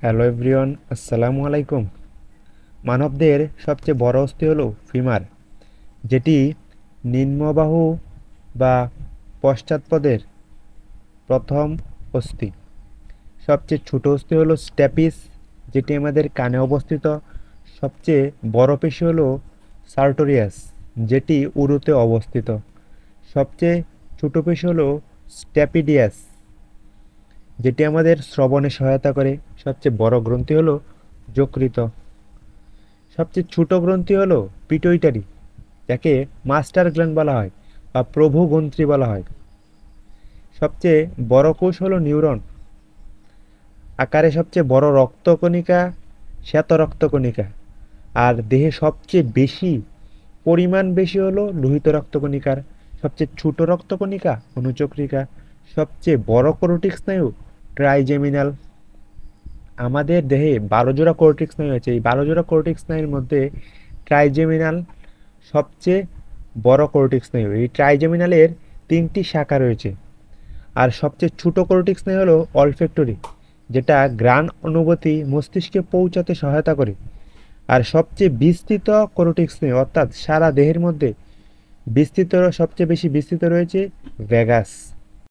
Hello everyone, আসসালামু আলাইকুম। মানবদের সবচেয়ে বড় অস্থি হলো ফিমার, যেটি নিম্নবাহু বা পশ্চাৎপদের প্রথম অস্থি। সবচেয়ে ছোট অস্থি হলো স্ট্যাপিস, যেটি আমাদের কানে অবস্থিত। সবচেয়ে বড় পেশি হলো সার্টোরিয়াস, যেটি উরুতে অবস্থিত। সবচেয়ে ছোট পেশি হলো স্ট্যাপিডিয়াস, যেটি আমাদের শ্রবণে সহায়তা করে। সবচেয়ে বড় গ্রন্থি হলো যকৃত। সবচেয়ে ছোট গ্রন্থি হলো পিটুইটারি, যাকে মাস্টার গ্ল্যান্ড বলা হয় বা প্রভু গ্রন্থি বলা হয়। সবচেয়ে বড় কোষ হলো নিউরন। আকারে সবচেয়ে বড় রক্তকণিকা শ্বেত রক্তকণিকা। আর দেহে সবচেয়ে বেশি পরিমাণ বেশি হলো লোহিত রক্তকণিকার। সবচেয়ে ছোট রক্তকণিকা অনুচক্রিকা। সবচেয়ে বড় করোটিক স্নায়ু ট্রাইজেমিনাল। আমাদের দেহে 12 জোড়া কোর্টিক স্নায়ু আছে। এই 12 জোড়া কোর্টিক স্নায়ুর মধ্যে ট্রাইজেমিনাল সবচেয়ে বড় কোর্টিক স্নায়ু। এই ট্রাইজেমিনালের 3টি শাখা রয়েছে। আর সবচেয়ে ছোট কোর্টিক স্নায়ু হলো অলফ্যাক্টরি, যেটা ঘ্রাণ অনুভূতি মস্তিষ্কে পৌঁছাতে সহায়তা করে। আর সবচেয়ে বিস্তৃত কোর্টিক স্নায়ু, অর্থাৎ সারা দেহের মধ্যে বিস্তৃত সবচেয়ে বেশি বিস্তৃত রয়েছে ভ্যাগাস।